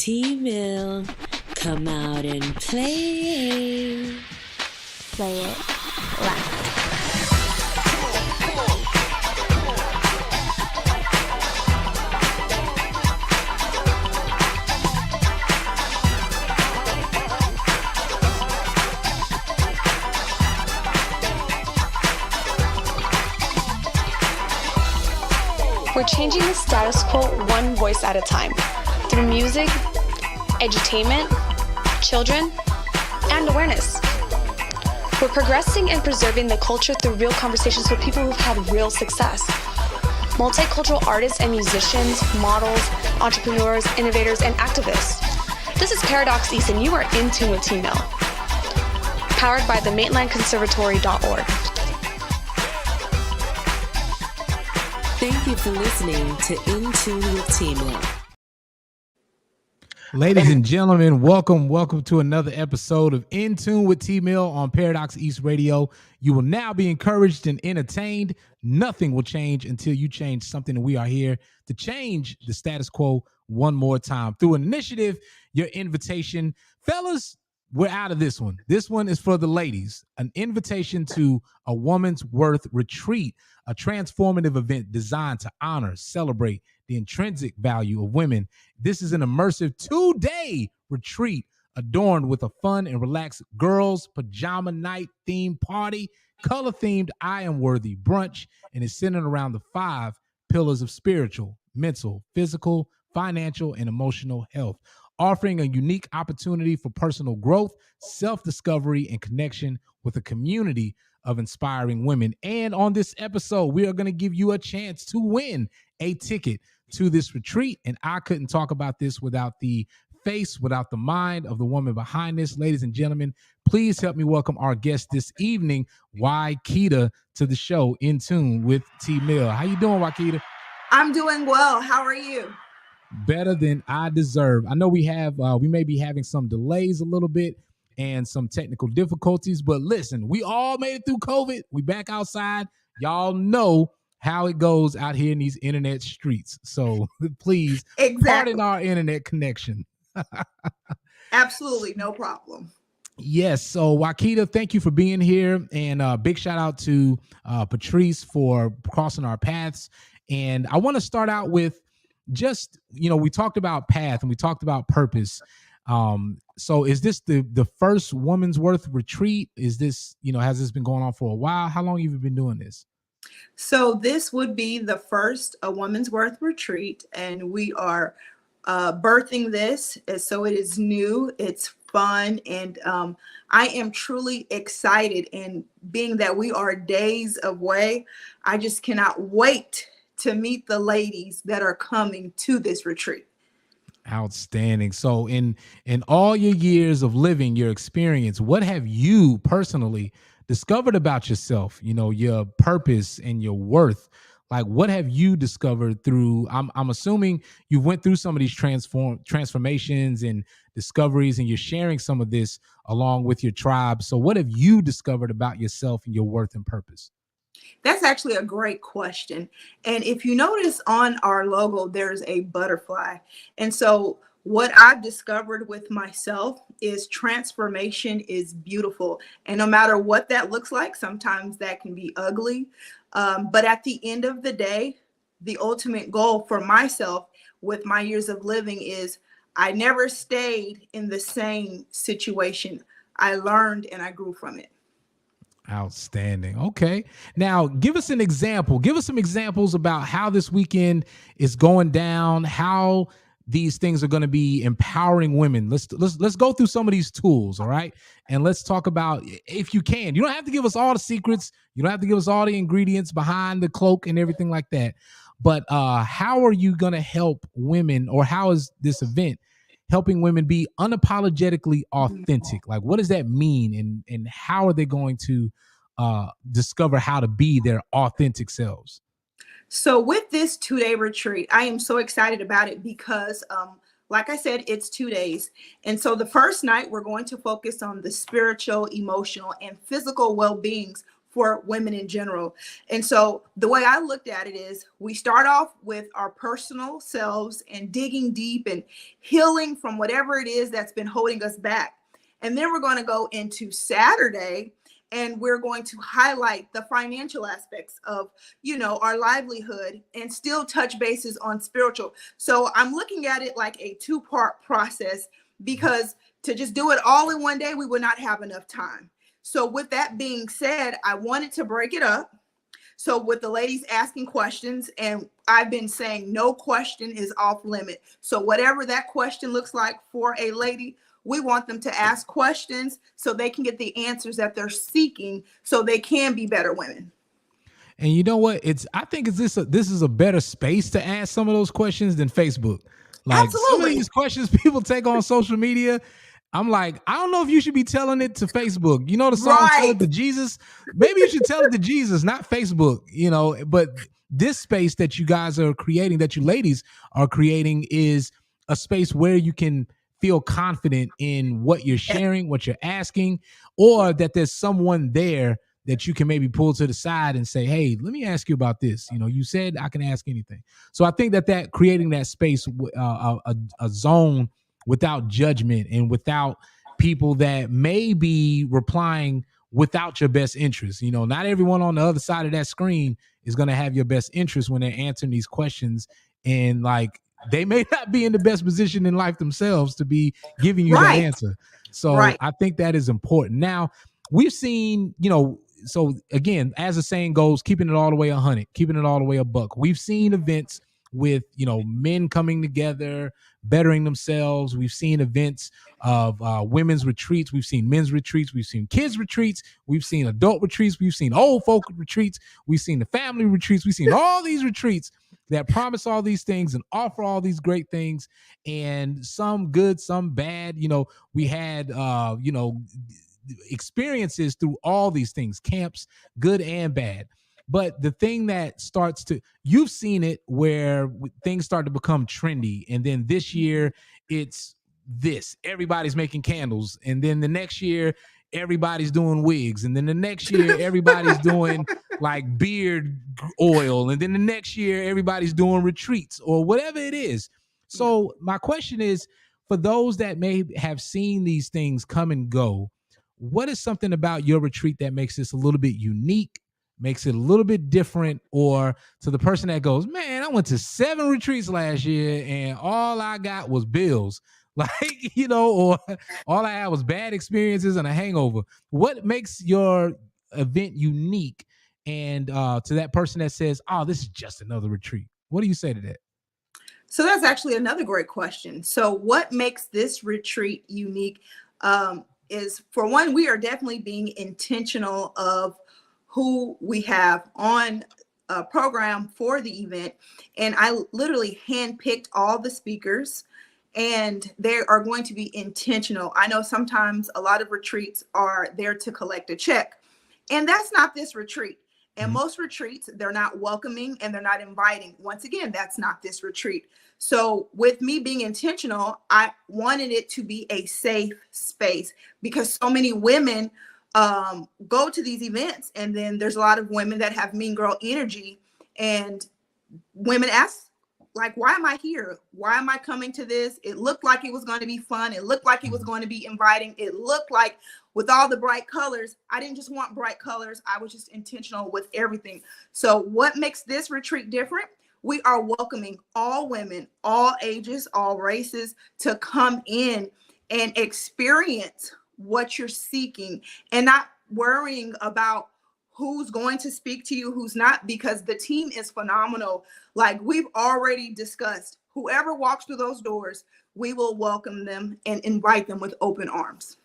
T-Mill, come out and play. Play it loud. We're changing the status quo one voice at a time through music, edutainment, children, and awareness. We're progressing and preserving the culture through real conversations with people who've had real success. Multicultural artists and musicians, models, entrepreneurs, innovators, and activists. This is Paradox East, and you are in tune with T-Mill. Powered by the MaitlandConservatory.org. Thank you for listening to In Tune with T-Mill. Ladies and gentlemen, welcome to another episode of In Tune with T-Mill on Paradox East Radio. You will now be encouraged and entertained. Nothing will change until you change something, and we are here to change the status quo one more time through an initiative, your invitation. Fellas, we're out of this one. This one is for the ladies. An invitation to a Woman's Worth retreat, a transformative event designed to honor, celebrate the intrinsic value of women. This is an immersive 2-day retreat adorned with a fun and relaxed girls' pajama night themed party, color-themed I Am Worthy brunch, and is centered around the 5 pillars of spiritual, mental, physical, financial, and emotional health, offering a unique opportunity for personal growth, self-discovery, and connection with a community of inspiring women. And on this episode, we are going to give you a chance to win a ticket to this retreat. And I couldn't talk about this without the face, without the mind of the woman behind this. Ladies and gentlemen, please help me welcome our guest this evening, Waikita, to the show In Tune with T-Mill. How you doing, Waikita? I'm doing well. How are you? Better than I deserve. I know we may be having some delays a little bit and some technical difficulties, but listen, we all made it through COVID. We back outside. Y'all know how it goes out here in these internet streets. So please pardon our internet connection. Absolutely, no problem. Yes. So Waikita, thank you for being here. And big shout out to Patrice for crossing our paths. And I want to start out with just, we talked about path and we talked about purpose. So is this the first Woman's Worth retreat? Is this, has this been going on for a while? How long have you been doing this? So this would be the first Woman's Worth retreat, and we are birthing this. So it is new, it's fun, and I am truly excited. And being that we are days away, I just cannot wait to meet the ladies that are coming to this retreat. Outstanding. So in all your years of living, your experience, what have you personally discovered about yourself, your purpose and your worth? Like, what have you discovered through, I'm assuming you went through some of these transformations and discoveries, and you're sharing some of this along with your tribe. So what have you discovered about yourself and your worth and purpose? That's actually a great question. And if you notice on our logo, there's a butterfly. And so what I've discovered with myself is transformation is beautiful. And no matter what that looks like, sometimes that can be ugly. But at the end of the day, the ultimate goal for myself with my years of living is I never stayed in the same situation. I learned and I grew from it. Outstanding. Okay. Now give us an example. Give us some examples about how this weekend is going down, how these things are going to be empowering women. Let's go through some of these tools. All right. And let's talk about, if you can, you don't have to give us all the secrets. You don't have to give us all the ingredients behind the cloak and everything like that. But how are you going to help women, or how is this event helping women be unapologetically authentic? Like, what does that mean? And how are they going to discover how to be their authentic selves? So with this 2-day retreat, I am so excited about it because, like I said, it's 2 days. And so the first night, we're going to focus on the spiritual, emotional, and physical well-beings for women in general. And so the way I looked at it is we start off with our personal selves and digging deep and healing from whatever it is that's been holding us back. And then we're going to go into Saturday and we're going to highlight the financial aspects of, our livelihood and still touch bases on spiritual. So I'm looking at it like a two-part process, because to just do it all in one day, we would not have enough time. So with that being said, I wanted to break it up. So with the ladies asking questions, and I've been saying no question is off limit. So whatever that question looks like for a lady, we want them to ask questions so they can get the answers that they're seeking so they can be better women. And you know what? I think this is a better space to ask some of those questions than Facebook. Like Absolutely. Some of these questions people take on social media, I'm like, I don't know if you should be telling it to Facebook. You know the song Tell It to Jesus? Maybe you should tell it to Jesus, not Facebook, but this space that you guys are creating, that you ladies are creating, is a space where you can feel confident in what you're sharing, what you're asking, or that there's someone there that you can maybe pull to the side and say, hey, let me ask you about this. You said I can ask anything. So I think that creating that space, a zone without judgment and without people that may be replying without your best interest. Not everyone on the other side of that screen is going to have your best interest when they're answering these questions. And they may not be in the best position in life themselves to be giving you that answer. So I think that is important. Now, we've seen, so again, as the saying goes, keeping it all the way 100, keeping it all the way a buck. We've seen events with, men coming together, bettering themselves. We've seen events of women's retreats. We've seen men's retreats. We've seen kids retreats. We've seen adult retreats. We've seen old folk retreats. We've seen the family retreats. We've seen all these retreats that promise all these things and offer all these great things, and some good, some bad. We had, experiences through all these things, camps, good and bad. But the thing that you've seen it where things start to become trendy. And then this year it's everybody's making candles. And then the next year, everybody's doing wigs. And then the next year, everybody's doing like beard oil. And then the next year, everybody's doing retreats or whatever it is. So my question is, for those that may have seen these things come and go, what is something about your retreat that makes this a little bit unique, makes it a little bit different? Or to the person that goes, man, I went to 7 retreats last year and all I got was bills, or all I had was bad experiences and a hangover. What makes your event unique? And to that person that says, oh, this is just another retreat, what do you say to that? So that's actually another great question. So what makes this retreat unique is, for one, we are definitely being intentional of who we have on a program for the event. And I literally handpicked all the speakers, and they are going to be intentional. I know sometimes a lot of retreats are there to collect a check, and that's not this retreat. And most retreats, they're not welcoming and they're not inviting. Once again, that's not this retreat. So with me being intentional, I wanted it to be a safe space, because so many women go to these events, and then there's a lot of women that have mean girl energy, and women ask, like, why am I here? Why am I coming to this? It looked like it was going to be fun. It looked like it was going to be inviting. It looked like, with all the bright colors, I didn't just want bright colors. I was just intentional with everything. So what makes this retreat different? We are welcoming all women, all ages, all races to come in and experience what you're seeking, and not worrying about who's going to speak to you, who's not, because the team is phenomenal. Like we've already discussed, whoever walks through those doors, we will welcome them and invite them with open arms.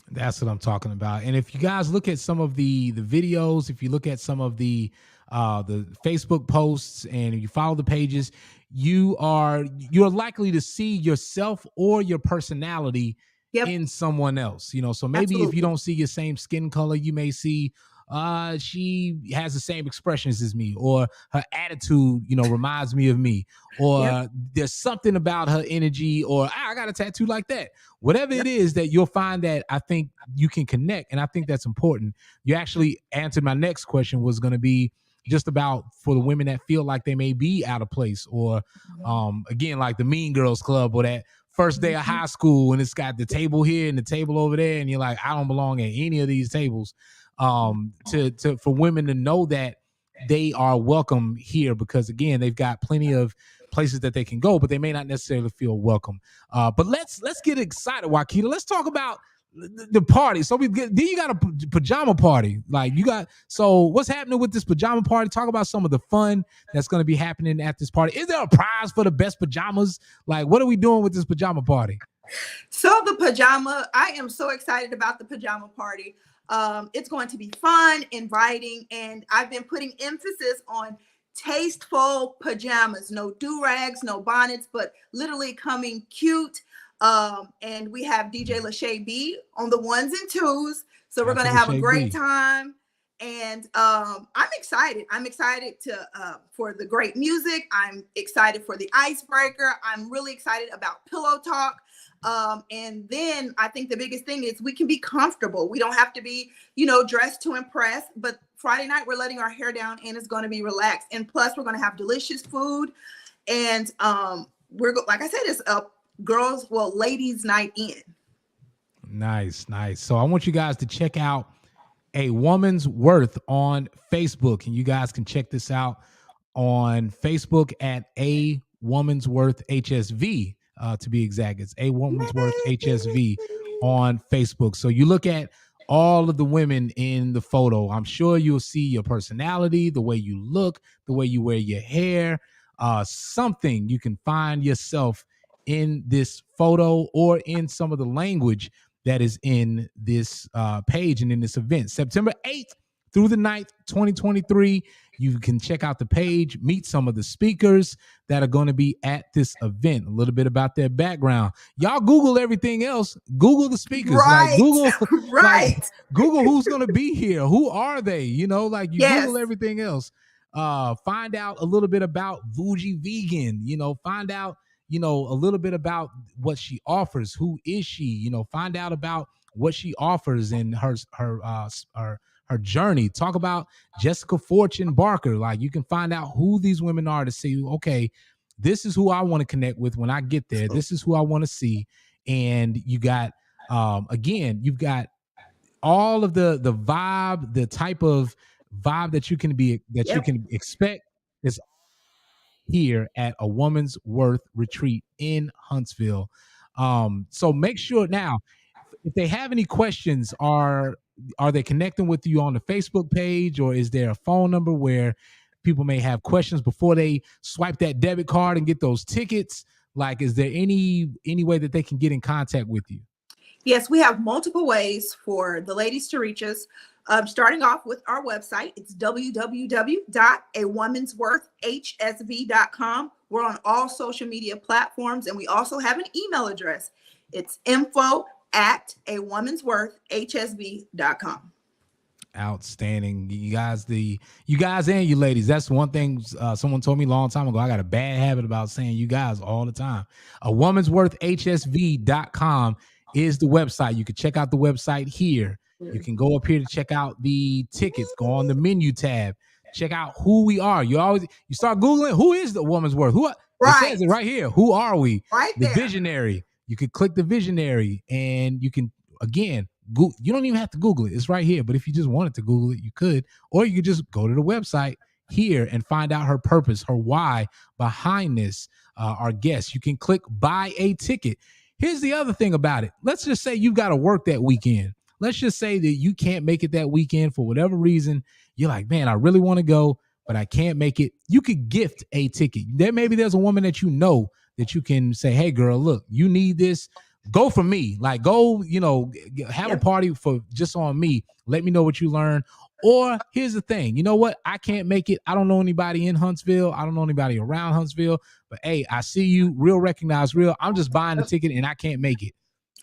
That's what I'm talking about. And if you guys look at some of the videos, if you look at some of the Facebook posts, and you follow the pages, you're likely to see yourself or your personality in someone else. So maybe Absolutely. If you don't see your same skin color, you may see she has the same expressions as me, or her attitude, reminds me of me, or there's something about her energy, or I got a tattoo like that. Whatever it is that you'll find that I think you can connect, and I think that's important. You actually answered my next question, was going to be just about for the women that feel like they may be out of place, or again, like the Mean Girls Club, or that first day of high school and it's got the table here and the table over there, and you're like, I don't belong at any of these tables. For women to know that they are welcome here, because again, they've got plenty of places that they can go, but they may not necessarily feel welcome. But let's get excited, Wakita. Let's talk about the party. So then you got a pajama party. So what's happening with this pajama party? Talk about some of the fun that's going to be happening at this party. Is there a prize for the best pajamas? Like, what are we doing with this pajama party? So I am so excited about the pajama party. It's going to be fun, inviting, and I've been putting emphasis on tasteful pajamas. No do-rags, no bonnets, but literally coming cute. And we have DJ Lachey B on the ones and twos. So we're going to have a great time. And I'm excited. I'm excited for the great music. I'm excited for the icebreaker. I'm really excited about pillow talk. And then I think the biggest thing is we can be comfortable. We don't have to be, dressed to impress. But Friday night, we're letting our hair down and it's going to be relaxed. And plus, we're going to have delicious food. And like I said, it's a ladies' night in. Nice. So I want you guys to check out A Woman's Worth on Facebook, and you guys can check this out on Facebook at A Woman's Worth HSV, to be exact. It's A Woman's Worth HSV on Facebook. So you look at all of the women in the photo. I'm sure you'll see your personality, the way you look, the way you wear your hair, something you can find yourself in this photo or in some of the language that is in this page and in this event. September 8th through the 9th, 2023. You can check out the page, meet some of the speakers that are going to be at this event, a little bit about their background. Y'all Google everything else. Google the speakers. Right. Google who's going to be here. Who are they? Google everything else. Find out a little bit about Vuji Vegan. Find out a little bit about what she offers. Who is she? Find out about what she offers and her journey. Talk about Jessica Fortune Barker. You can find out who these women are to see, okay, this is who I want to connect with when I get there. This is who I want to see. And you got, you've got all of the vibe, the type of vibe that you can expect is here at A Woman's Worth Retreat in Huntsville. So make sure now, if they have any questions, are they connecting with you on the Facebook page, or is there a phone number where people may have questions before they swipe that debit card and get those tickets? Is there any way that they can get in contact with you? Yes, we have multiple ways for the ladies to reach us. Starting off with our website, it's www.awomensworthhsv.com. We're on all social media platforms, and we also have an email address. It's info@awomensworthhsv.com. Outstanding. You guys and you ladies, that's one thing someone told me a long time ago. I got a bad habit about saying you guys all the time. awomensworthhsv.com is the website. You can check out the website here. You can go up here to check out the tickets. Go on the menu tab. Check out who we are. You start Googling, who is the Woman's Worth? It says it right here. Who are we? Right there. The visionary. You can click the visionary, and you can, again, you don't even have to Google it. It's right here. But if you just wanted to Google it, you could. Or you could just go to the website here and find out her purpose, her why behind this, our guest. You can click buy a ticket. Here's the other thing about it. Let's just say you've got to work that weekend. Let's just say that you can't make it that weekend for whatever reason. You're like, man, I really want to go, but I can't make it. You could gift a ticket. Maybe there's a woman that that you can say, hey, girl, look, you need this. Go for me. Go, have a party for just on me. Let me know what you learn. Or here's the thing. You know what? I can't make it. I don't know anybody in Huntsville. I don't know anybody around Huntsville. But, hey, I see you. Real recognize real. I'm just buying the ticket and I can't make it.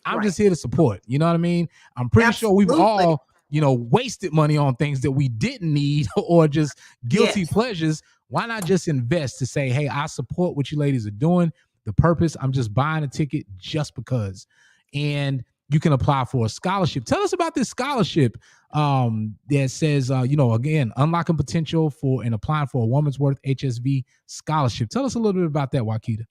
I'm just here to support. You know what I mean? I'm pretty sure we've all wasted money on things that we didn't need or just guilty pleasures. Why not just invest to say, hey, I support what you ladies are doing, the purpose. I'm just buying a ticket just because. And you can apply for a scholarship. Tell us about this scholarship that says, again, unlocking potential for and applying for a Woman's Worth HSV scholarship. Tell us a little bit about that, Wakita.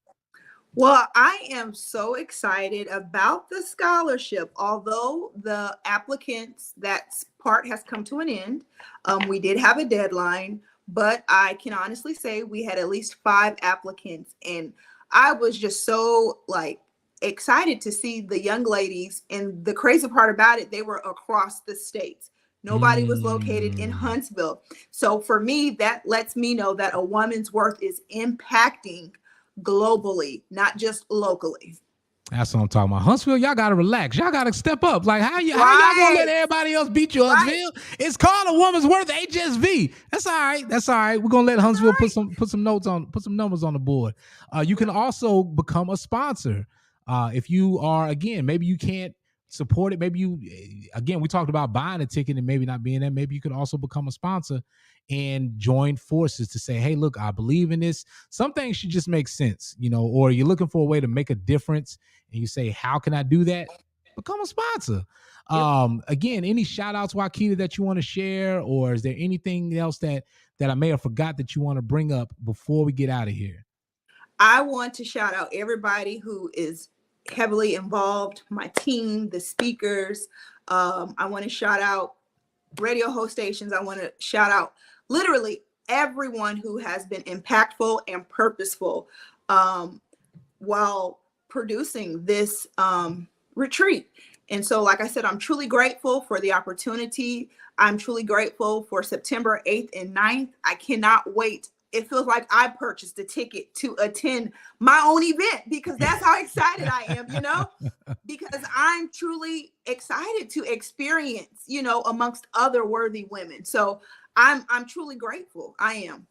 Well, I am so excited about the scholarship. Although the applicants, that part has come to an end. We did have a deadline, but I can honestly say we had at least 5 applicants. And I was just so excited to see the young ladies. And the crazy part about it, they were across the states. Nobody was located in Huntsville. So for me, that lets me know that a Woman's Worth is impacting globally, not just locally. That's what I'm talking about. Huntsville, y'all gotta relax. Y'all gotta step up. Like, how y'all gonna let everybody else beat you, Huntsville? It's called a Woman's Worth HSV. That's all right. That's all right. We're gonna let Huntsville put some numbers on the board. You can also become a sponsor. If you are, again, maybe you can't support it. Maybe we talked about buying a ticket and maybe not being there. Maybe you could also become a sponsor and join forces to say, hey, look, I believe in this. Some things should just make sense, or you're looking for a way to make a difference and you say, how can I do that? Become a sponsor. Again, any shout outs, Wakita, that you want to share, or is there anything else that I may have forgot that you want to bring up before we get out of here? I want to shout out everybody who is heavily involved, my team, the speakers. I want to shout out radio host stations. I want to shout out literally everyone who has been impactful and purposeful while producing this retreat. And so, like I said, I'm truly grateful for the opportunity. I'm truly grateful for September 8th and 9th. I cannot wait. It feels like I purchased a ticket to attend my own event because that's how excited I am, because I'm truly excited to experience, amongst other worthy women. So I'm truly grateful. I am.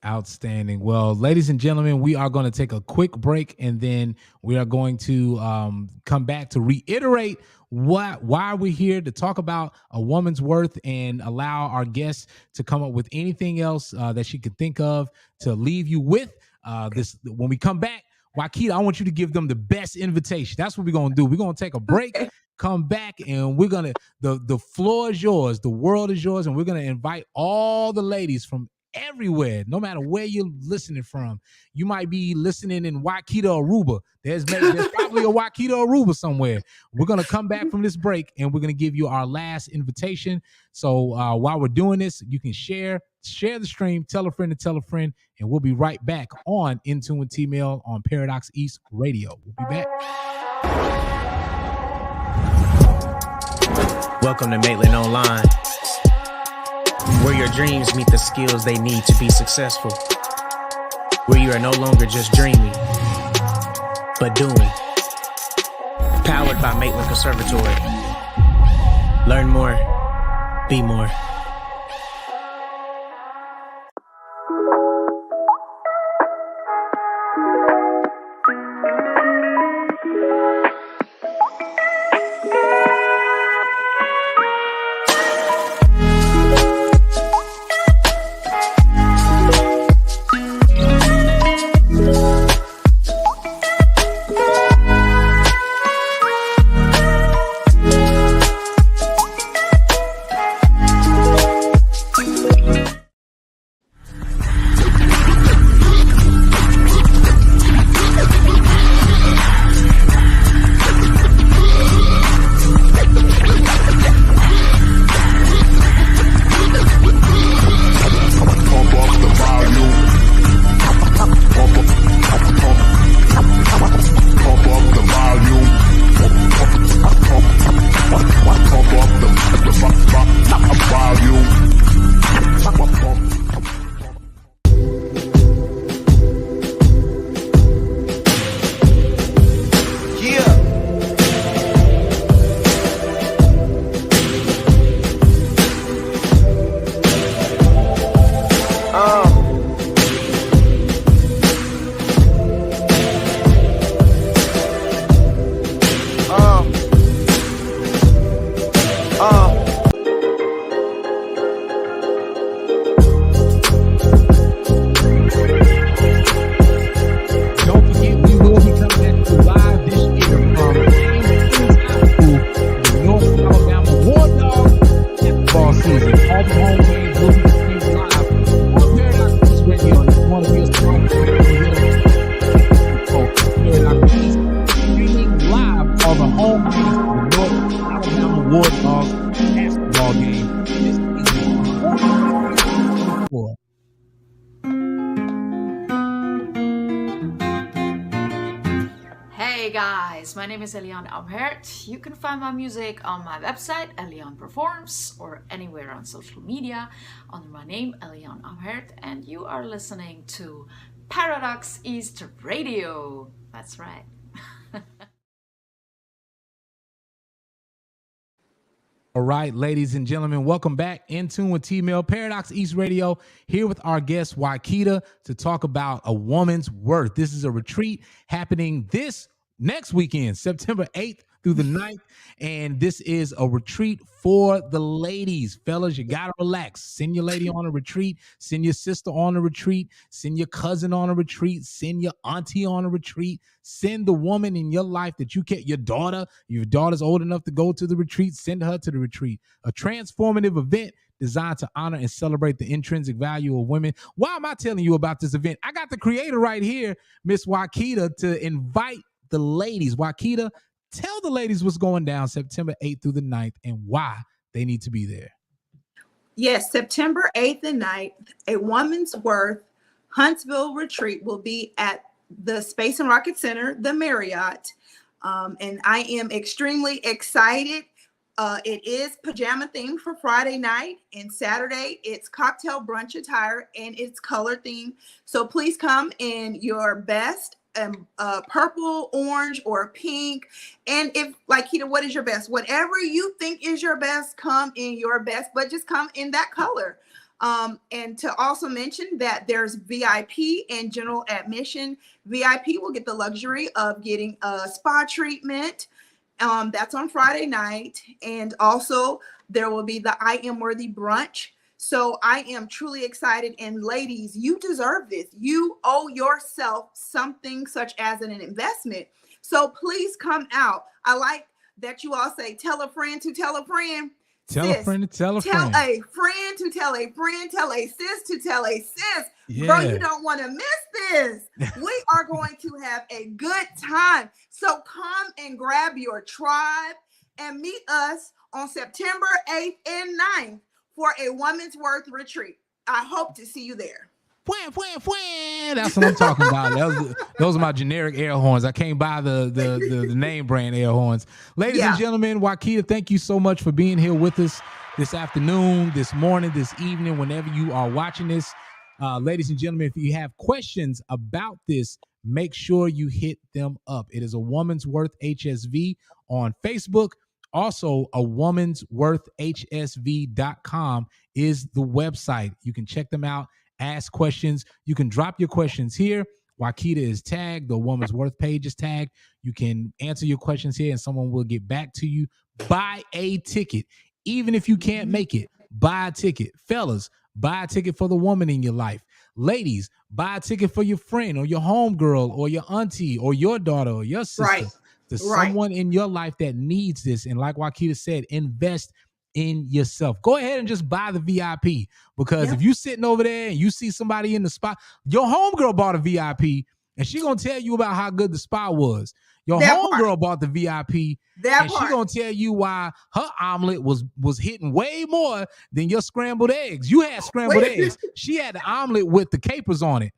Outstanding. Well, ladies and gentlemen, we are going to take a quick break and then we are going to come back to reiterate why we're here, to talk about a Woman's Worth and allow our guests to come up with anything else that she could think of to leave you with this. When we come back, Wakita, I want you to give them the best invitation. That's what we're going to do. We're going to take a break, come back, and we're going to, the floor is yours. The world is yours. And we're going to invite all the ladies from everywhere, no matter where you're listening from. You might be listening in Wakita, Aruba. There's probably a Wakita, Aruba somewhere. We're going to come back from this break and we're going to give you our last invitation. So while we're doing this, you can share the stream, tell a friend to tell a friend, and we'll be right back on In Tune with T-Mail on Paradox East Radio. We'll be back. Welcome to Maitland Online, where your dreams meet the skills they need to be successful. Where you are no longer just dreaming, but doing. Powered by Maitland Conservatory. Learn more, be more. home games will be streamed live on Paradox East Radio. If you want to be a sponsor, Paradox East streaming live all the home games for the North Alabama War Dogs basketball game this season. 2024. Hey guys, my name is Eliane Amhert. You can find my music on my website, Eliane Performs, or anywhere on social media under my name, Eliane Amhert, and you are listening to Paradox East Radio. That's right. All right, ladies and gentlemen, welcome back. In Tune with T-Mail, Paradox East Radio, here with our guest, Wakita, to talk about a woman's worth. This is a retreat happening this next weekend, September 8th through the 9th. And this is a retreat for the ladies. Fellas, you got to relax. Send your lady on a retreat. Send your sister on a retreat. Send your cousin on a retreat. Send your auntie on a retreat. Send the woman in your life that you your daughter. Your daughter's old enough to go to the retreat. Send her to the retreat. A transformative event designed to honor and celebrate the intrinsic value of women. Why am I telling you about this event? I got the creator right here, Miss Wakita, to invite the ladies. Wakita, tell the ladies what's going down September 8th through the 9th and why they need to be there. Yes, September 8th and 9th, a Woman's Worth Huntsville retreat will be at the Space and Rocket Center, the Marriott. And I am extremely excited. It is pajama themed for Friday night, and Saturday it's cocktail brunch attire and it's color themed. So please come in your best. Purple, orange, or pink. And if, like, Keita, what is your best? Whatever you think is your best, come in your best, but just come in that color. And to also mention that there's VIP and general admission. VIP will get the luxury of getting a spa treatment. That's on Friday night. And also there will be the I Am Worthy brunch. So I am truly excited. And ladies, you deserve this. You owe yourself something such as an investment. So please come out. I like that you all say, tell a friend to tell a friend. Tell a friend to tell a friend. Tell a friend to tell a friend. Tell a sis to tell a sis. Yeah. Bro, you don't want to miss this. We are going to have a good time. So come and grab your tribe and meet us on September 8th and 9th. For a Woman's Worth retreat. I hope to see you there. That's what I'm talking about. Those are my generic air horns. I can't buy the name brand air horns. Ladies and gentlemen, Wakita, thank you so much for being here with us this afternoon, this morning, this evening, whenever you are watching this. Ladies and gentlemen, if you have questions about this, make sure you hit them up. It is a Woman's Worth HSV on Facebook. Also, a womansworthhsv.com is the website. You can check them out, ask questions. You can drop your questions here. Wakita is tagged. The Woman's Worth page is tagged. You can answer your questions here and someone will get back to you. Buy a ticket. Even if you can't make it, buy a ticket. Fellas, buy a ticket for the woman in your life. Ladies, buy a ticket for your friend or your homegirl or your auntie or your daughter or your sister. Right. Someone in your life that needs this. And like Wakita said, invest in yourself. Go ahead and just buy the VIP, because if you sitting over there and you see somebody in the spot, your homegirl bought a VIP and she gonna tell you about how good the spot was. Your homegirl bought the VIP and she gonna tell you why her omelet was hitting way more than your scrambled eggs. You had scrambled eggs. She had the omelet with the capers on it.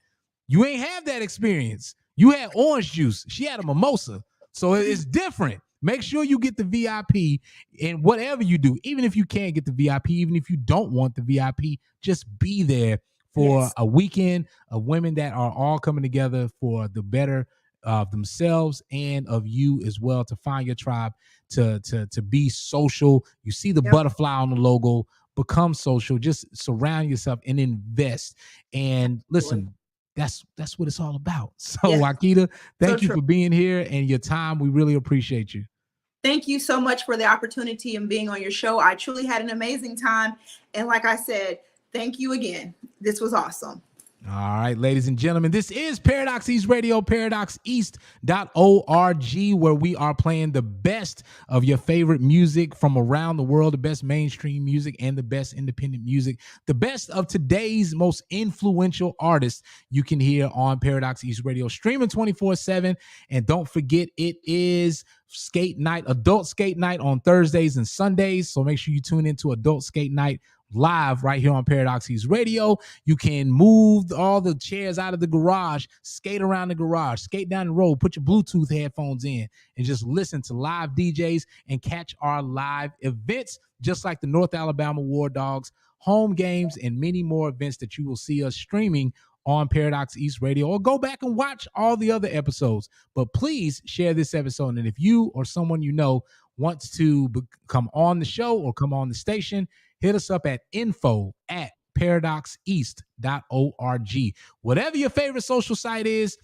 You ain't have that experience. You had orange juice. She had a mimosa. So it's different. Make sure you get the VIP in whatever you do. Even if you can't get the VIP, even if you don't want the VIP, just be there for a weekend of women that are all coming together for the better of themselves and of you as well, to find your tribe, to be social. You see the butterfly on the logo, become social, just surround yourself and invest. And listen, that's what it's all about. So Wakita, thank you for being here and your time. We really appreciate you. Thank you so much for the opportunity and being on your show. I truly had an amazing time. And like I said, thank you again. This was awesome. All right, ladies and gentlemen, this is Paradox East Radio, paradoxeast.org, where we are playing the best of your favorite music from around the world, the best mainstream music and the best independent music, the best of today's most influential artists you can hear on Paradox East Radio, streaming 24/7. And don't forget, it is skate night, adult skate night on Thursdays and Sundays. So make sure you tune into Adult Skate Night live right here on Paradox East Radio. You can move all the chairs out of the garage, skate around the garage, skate down the road, put your Bluetooth headphones in, and just listen to live DJs and catch our live events, just like the North Alabama War Dogs, home games, and many more events that you will see us streaming on Paradox East Radio, or go back and watch all the other episodes. But please share this episode. And if you or someone you know wants to come on the show or come on the station, hit us up at info@paradoxeast.org. Whatever your favorite social site is,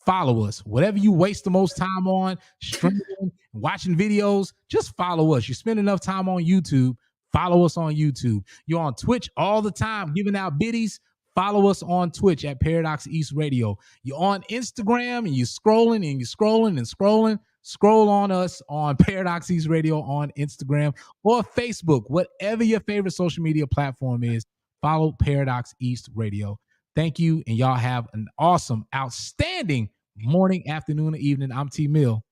follow us. Whatever you waste the most time on, streaming, watching videos, just follow us. You spend enough time on YouTube, follow us on YouTube. You're on Twitch all the time giving out biddies, follow us on Twitch at Paradox East Radio. You're on Instagram and you're scrolling and you're scrolling and scrolling. Scroll on us on Paradox East Radio on Instagram or Facebook, whatever your favorite social media platform is. Follow Paradox East Radio. Thank you, and y'all have an awesome, outstanding morning, afternoon, or evening. I'm T Mill.